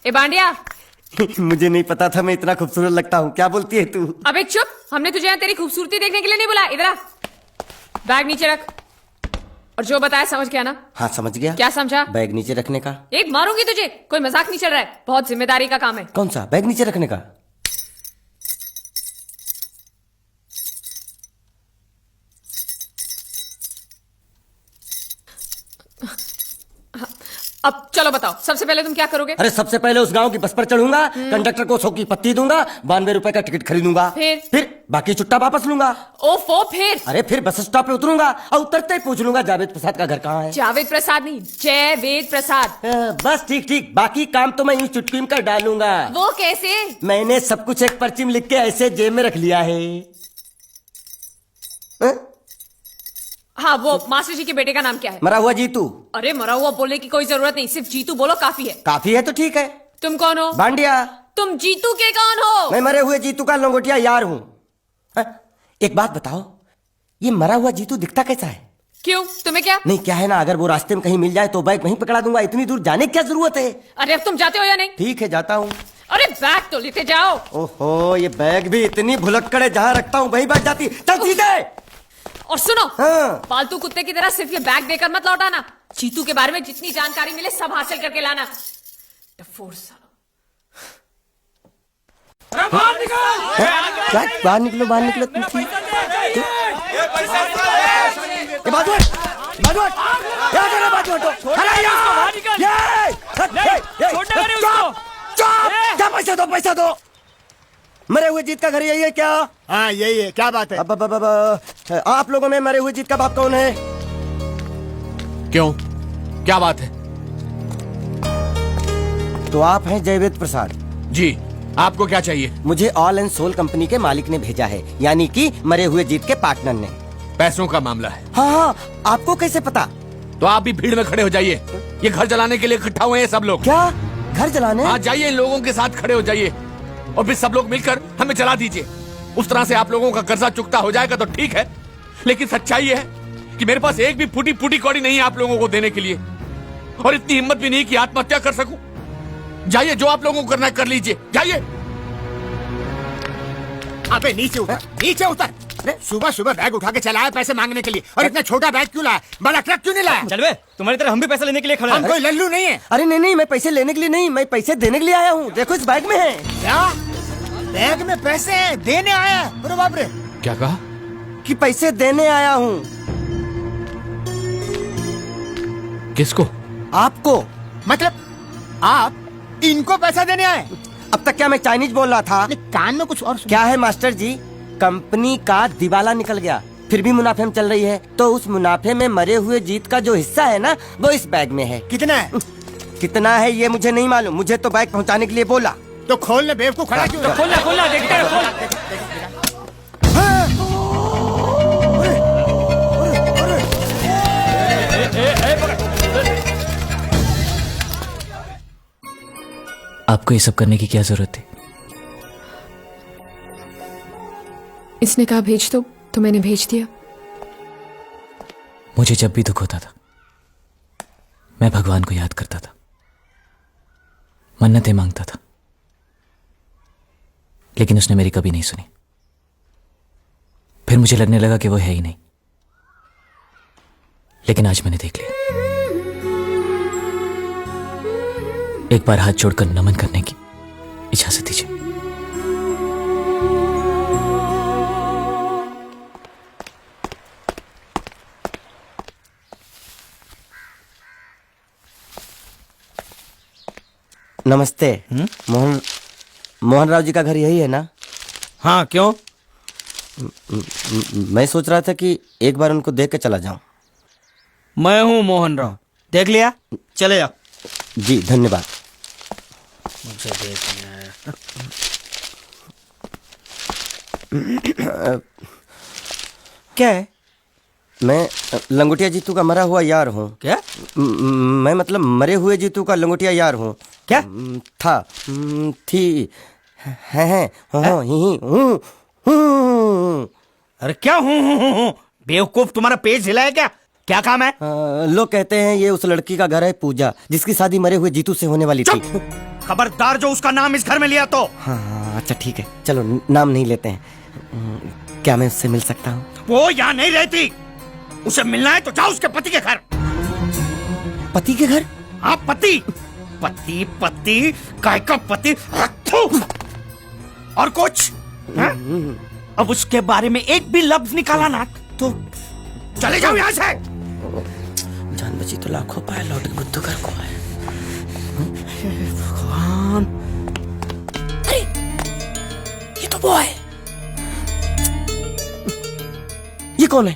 ए बांडिया। मुझे नहीं पता था मैं इतना खूबसूरत लगता हूँ। क्या बोलती है तू? अबे चुप, हमने तुझे यहाँ तेरी खूबसूरती देखने के लिए नहीं बुलाया। इधर आ, बैग नीचे रख। और जो बताया समझ गया ना? हाँ समझ गया। क्या समझा? बैग नीचे रखने का। एक मारूंगी तुझे, कोई मजाक नहीं चल रहा है, बहुत जिम्मेदारी का काम है। कौन सा? बैग नीचे रखने का। अब चलो बताओ, सबसे पहले तुम क्या करोगे? अरे सबसे पहले उस गांव की बस पर चढ़ूंगा, कंडक्टर को 100 की पत्ती दूंगा, 92 रुपए का टिकट खरीदूंगा। फिर बाकी चुट्टा वापस लूंगा। ओफो, फिर? अरे फिर बस स्टॉप पे उतरूंगा और उतरते ही पूछ लूंगा जावेद प्रसाद का घर कहाँ है। जावेद प्रसाद नहीं, जयवेद प्रसाद। बस ठीक ठीक, बाकी काम तो मैं यूं चुटकी में कर डालूंगा। वो कैसे? मैंने सब कुछ एक पर्ची में लिख के ऐसे जेब में रख लिया है। हाँ, वो मास्टर जी के बेटे का नाम क्या है? मरा हुआ जीतू। अरे मरा हुआ बोलने की कोई जरूरत नहीं, सिर्फ जीतू बोलो काफी है। काफी है तो ठीक है। तुम कौन हो? बांडिया। तुम जीतू के कौन हो? मैं मरे हुए जीतू का लंगोटिया यार हूँ। एक बात बताओ, ये मरा हुआ जीतू दिखता कैसा है? क्यों, तुम्हें क्या? नहीं क्या है ना, अगर वो रास्ते में कहीं मिल जाए तो बैग वहीं पकड़ा दूंगा। इतनी दूर जाने की क्या जरूरत है? अरे अब तुम जाते हो या नहीं? ठीक है जाता हूँ। अरे बैग तो लेते जाओ। ओहो, ये बैग भी इतनी भुलक्कड़ है, जहाँ रखता हूँ वहीं बैठ जाती। चल सीधे। और सुनो, हाँ। पालतू कुत्ते की तरह सिर्फ ये बैग देकर मत लौटाना। चीतू के बारे में जितनी जानकारी मिले सब हासिल करके लाना। डफोर सालो। बाहर निकलो बाहर निकलो। पैसा दो। मरे हुए जीत का घर यही है क्या? हाँ यही है। क्या बात है? अब आप लोगों में मरे हुए जीत का बाप कौन है? क्यों, क्या बात है? तो आप हैं जयवेद प्रसाद जी, आपको क्या चाहिए? मुझे ऑल एंड सोल कंपनी के मालिक ने भेजा है, यानी कि मरे हुए जीत के पार्टनर ने। पैसों का मामला है। हाँ, आपको कैसे पता? तो आप भी भीड़ में खड़े हो जाइए। ये घर जलाने के लिए इकट्ठा हुए हैं सब लोग। क्या घर जलाने? हाँ जाइए, इन लोगों के साथ खड़े हो जाइए और फिर सब लोग मिलकर हमें जला दीजिए। उस तरह से आप लोगों का कर्जा चुकता हो जाएगा तो ठीक है, लेकिन सच्चाई है कि मेरे पास एक भी फूटी फूटी कौड़ी नहीं है आप लोगों को देने के लिए, और इतनी हिम्मत भी नहीं कि आत्महत्या कर सकूं। जाइए, जो आप लोगों को करना है कर लीजिए, जाइए। अबे नीचे उतर, नीचे उतर। सुबह सुबह बैग उठा के चला है पैसे मांगने के लिए, और इतना छोटा बैग क्यों लाया? बड़ा ट्रक क्यों नहीं लाया? चल बे, तुम्हारी तरह हम भी पैसे लेने के लिए खड़े हैं। हम कोई लल्लू नहीं है। अरे नहीं, मैं पैसे लेने के लिए नहीं, मैं पैसे देने के लिए आया हूँ। देखो इस बैग में है। क्या बैग में पैसे हैं? देने आया? अरे बाप रे। क्या कहा? कि पैसे देने आया हूँ। किसको? आपको। मतलब आप इनको पैसा देने आए? अब तक क्या मैं चाइनीज बोल रहा था? कान में कुछ और सुन। क्या है मास्टर जी, कंपनी का दिवाला निकल गया, फिर भी मुनाफे में चल रही है, तो उस मुनाफे में मरे हुए जीत का जो हिस्सा है ना, वो इस बैग में है। कितना है? कितना है ये मुझे नहीं मालूम, मुझे तो बैग पहुंचाने के लिए बोला। तो खोलने बेवकूफ खड़ा क्यों? तो खोलना देखते हैं, खोल। आपको ये सब करने की क्या जरूरत थी? इसने कहा भेज दो तो मैंने भेज दिया। मुझे जब भी दुख होता था मैं भगवान को याद करता था, मन्नतें मांगता था, लेकिन उसने मेरी कभी नहीं सुनी। फिर मुझे लगने लगा कि वो है ही नहीं, लेकिन आज मैंने देख लिया। एक बार हाथ जोड़कर नमन करने की इजाजत दीजिए। नमस्ते। मोहन राव जी का घर यही है ना? हाँ क्यों? मैं सोच रहा था कि एक बार उनको देख के चला जाऊं। मैं हूँ मोहन राव, देख लिया, चले जाओ। जी धन्यवाद। मुझे देखना है। क्या है? मैं लंगोटिया जीतू का मरा हुआ यार हूँ। क्या? मैं मतलब मरे हुए जीतू का लंगोटिया यार हूँ। क्या? था, थी, है, हूँ। अरे क्या हूँ? बेवकूफ, तुम्हारा पेट हिला है क्या? क्या काम है? लोग कहते हैं ये उस लड़की का घर है पूजा, जिसकी शादी मरे हुए जीतू से होने वाली थी। खबरदार जो उसका नाम इस घर में लिया तो। हाँ अच्छा ठीक है, चलो नाम नहीं लेते हैं। क्या मैं उससे मिल सकता हूँ? वो यहाँ नहीं रहती। उसे मिलना है तो जाओ उसके पति के घर। पति के घर? हाँ पति पति पति काय का पति। और कुछ हाँ? अब उसके बारे में एक भी लफ्ज निकाला ना तो चले जाओ यहाँ से। जान बची तो लाखों पाए, लौट के बुद्धू घर को आए। भगवान, अरे ये तो वो है। ये कौन है?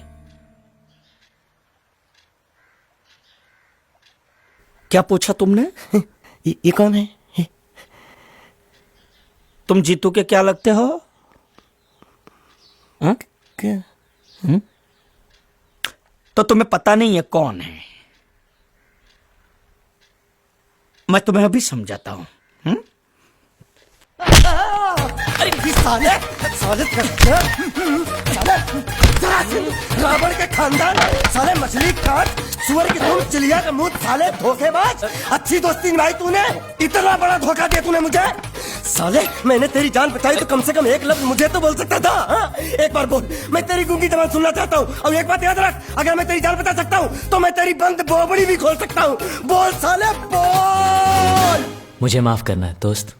क्या पूछा तुमने? ये कौन है? तुम जीतू के क्या लगते हो? हाँ? क्या? तो तुम्हें पता नहीं है कौन है? मैं तुम्हें अभी समझाता हूं। अरे साले साले रावण के खानदान, साले मछली काट सुअर की तुम चिड़िया का मुंह, साले धोखेबाज। अच्छी दोस्ती निभाई तूने, इतना बड़ा धोखा दिया तूने मुझे। साले मैंने तेरी जान बचाई तो कम से कम एक लफ्ज मुझे तो बोल सकता था। हाँ? एक बार बोल, मैं तेरी गूंगी जबान सुनना चाहता हूँ। और एक बात याद रख, अगर मैं तेरी जान बचा सकता हूँ तो मैं तेरी बंद बोबड़ी भी खोल सकता हूँ। बोल साले बोल। मुझे माफ करना है दोस्त।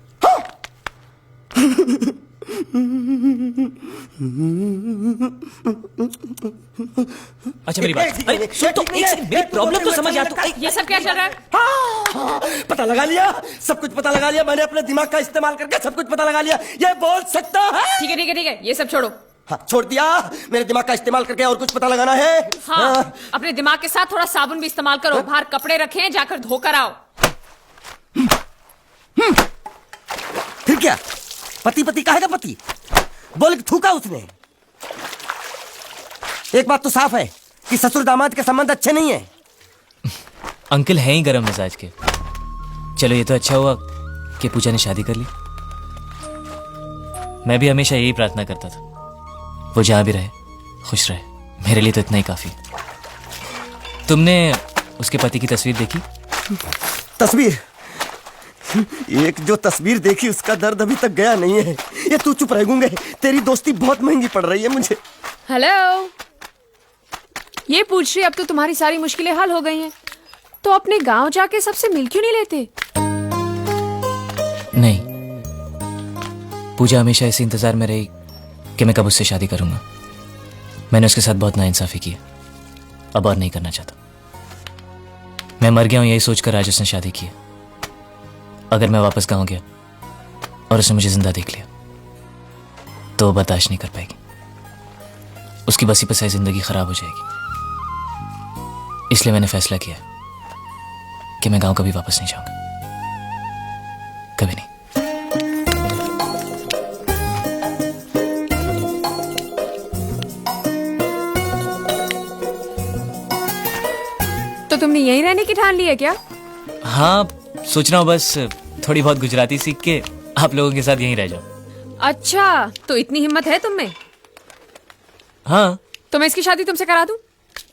अच्छा मेरी बात, अरे सुन तो एक सेकंड, मेरी प्रॉब्लम तो समझ आ तो। ये सब क्या चल रहा है? हाँ, पता लगा लिया, सब कुछ पता लगा लिया मैंने। अपने दिमाग का इस्तेमाल करके सब कुछ पता लगा लिया। ये बोल सकता है? ठीक है ठीक है ठीक है, ये सब छोड़ो। हाँ छोड़ दिया। मेरे दिमाग का इस्तेमाल करके और कुछ पता लगाना है? हाँ, अपने दिमाग के साथ थोड़ा साबुन भी इस्तेमाल करो। बाहर कपड़े रखे हैं, जाकर धोकर आओ। फिर क्या? पति पति कहेगा पति? बोल के थूका उसने। एक बात तो साफ है कि ससुर दामाद के संबंध अच्छे नहीं है। अंकल हैं ही गरम मिजाज के। चलो ये तो अच्छा हुआ कि पूजा ने शादी कर ली। मैं भी हमेशा यही प्रार्थना करता था, वो जहां भी रहे खुश रहे। मेरे लिए तो इतना ही काफी। तुमने उसके पति की तस्वीर देखी? तस्वीर? एक जो तस्वीर देखी उसका दर्द अभी तक गया नहीं है। ये तू चुप रह गूंगे, तेरी दोस्ती बहुत महंगी पड़ रही है मुझे। हेलो, ये पूछ रही अब तो तुम्हारी सारी मुश्किलें हल हो गई हैं, तो अपने गांव जाके सबसे मिल क्यों नहीं लेते? नहीं, पूजा हमेशा इसी इंतजार में रही कि मैं कब उससे शादी करूंगा। मैंने उसके साथ बहुत नाइंसाफी की, अब और नहीं करना चाहता। मैं मर गया हूं यही सोचकर आज उसने शादी की। अगर मैं वापस गांव गया और उसने मुझे जिंदा देख लिया तो वो बर्दाश्त नहीं कर पाएगी। उसकी बसी बसाई जिंदगी खराब हो जाएगी। इसलिए मैंने फैसला किया कि मैं गांव कभी वापस नहीं जाऊंगा, कभी नहीं। तो तुमने यहीं रहने की ठान ली है क्या? हाँ, सोच रहा हूँ बस थोड़ी बहुत गुजराती सीख के आप लोगों के साथ यहीं रह जाऊं। अच्छा, तो इतनी हिम्मत है तुम में? हाँ। तो मैं इसकी शादी तुमसे करा दूं?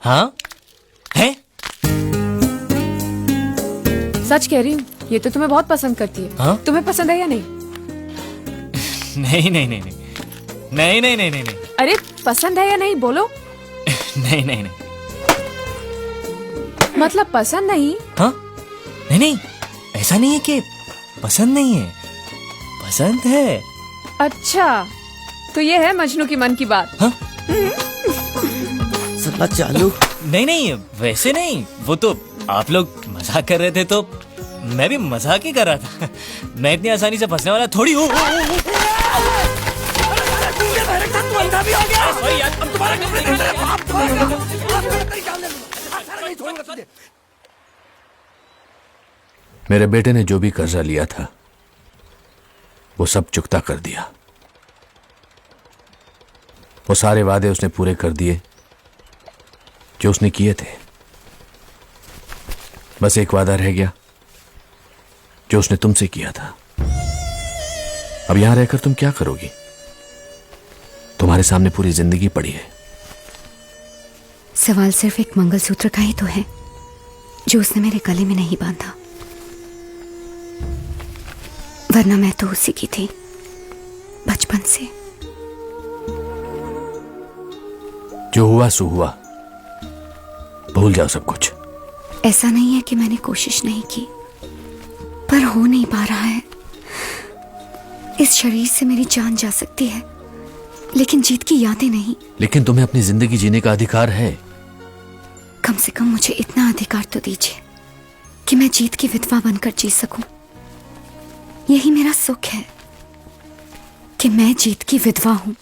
हाँ है? सच कह रही हूँ, ये तो तुम्हें बहुत पसंद करती है। हाँ? तुम्हें पसंद है या नहीं? नहीं नहीं नहीं नहीं नहीं नहीं नहीं नहीं। अरे पसंद है या नहीं बोलो? नहीं नहीं नहीं। मतलब पसंद नहीं? हाँ? नहीं नहीं, ऐसा नहीं है कि पसंद नहीं है, पसंद है। अच्छा, तो ये है मजनू की मन की बात। हाँ? साला चालू। नहीं नहीं, वैसे नहीं, वो तो आप लोग मजाक कर रहे थे तो मैं भी मजाक ही कर रहा था। मैं इतनी आसानी से फंसने वाला थोड़ी हूँ। मेरे बेटे ने जो भी कर्जा लिया था वो सब चुकता कर दिया। वो सारे वादे उसने पूरे कर दिए जो उसने किए थे। बस एक वादा रह गया जो उसने तुमसे किया था। अब यहां रहकर तुम क्या करोगी? तुम्हारे सामने पूरी जिंदगी पड़ी है। सवाल सिर्फ एक मंगलसूत्र का ही तो है जो उसने मेरे गले में नहीं बांधा, वरना मैं तो उसी की थी बचपन से। जो हुआ सो हुआ, भूल जाओ सब कुछ। ऐसा नहीं है कि मैंने कोशिश नहीं की, पर हो नहीं पा रहा है। इस शरीर से मेरी जान जा सकती है, लेकिन जीत की यादें नहीं। लेकिन तुम्हें अपनी जिंदगी जीने का अधिकार है। कम से कम मुझे इतना अधिकार तो दीजिए कि मैं जीत की विधवा बनकर जी सकूं। यही मेरा सुख है कि मैं जीत की विधवा हूं।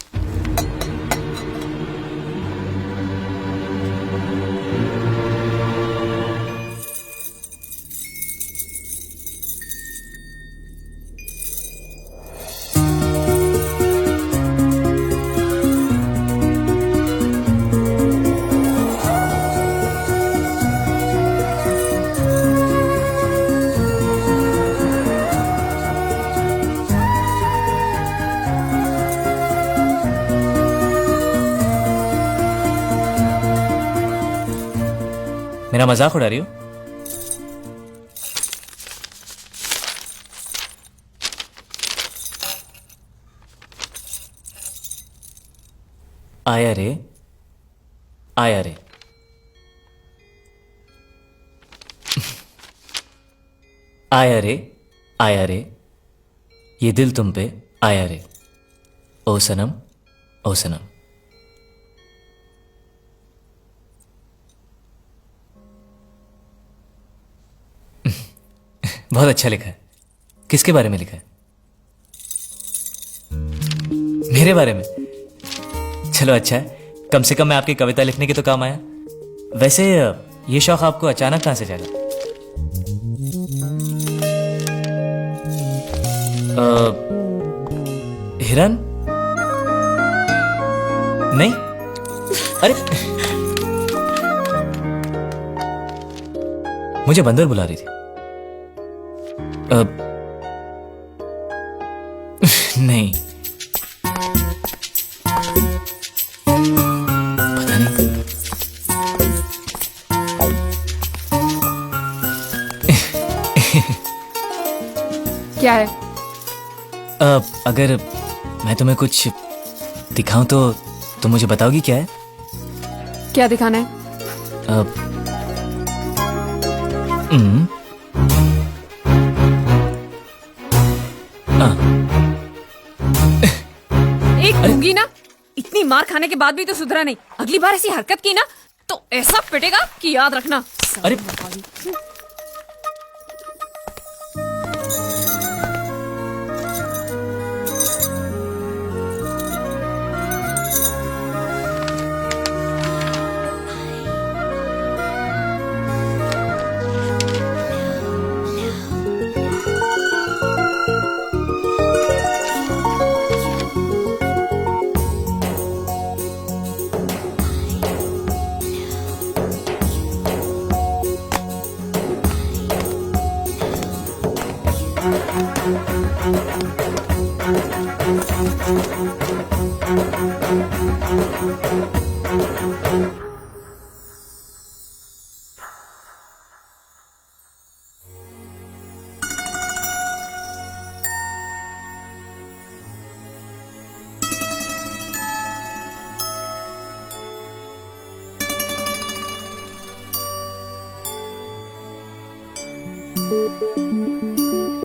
मेरा मजाक उड़ा रही हो? आया रे, आया रे। आया रे, आया रे, ये दिल तुम पे आया रे। ओ सनम, ओ सनम। बहुत अच्छा लिखा है। किसके बारे में लिखा है? मेरे बारे में? चलो अच्छा है, कम से कम मैं आपकी कविता लिखने के तो काम आया। वैसे ये शौक आपको अचानक कहां से जागा? हिरन? नहीं? अरे मुझे बंदर बुला रही थी। नहीं, पता नहीं। क्या है? अगर मैं तुम्हें कुछ दिखाऊं तो तुम मुझे बताओगी क्या है? क्या दिखाना है? एक दूंगी ना। इतनी मार खाने के बाद भी तो सुधरा नहीं। अगली बार ऐसी हरकत की ना तो ऐसा पिटेगा कि याद रखना। अरे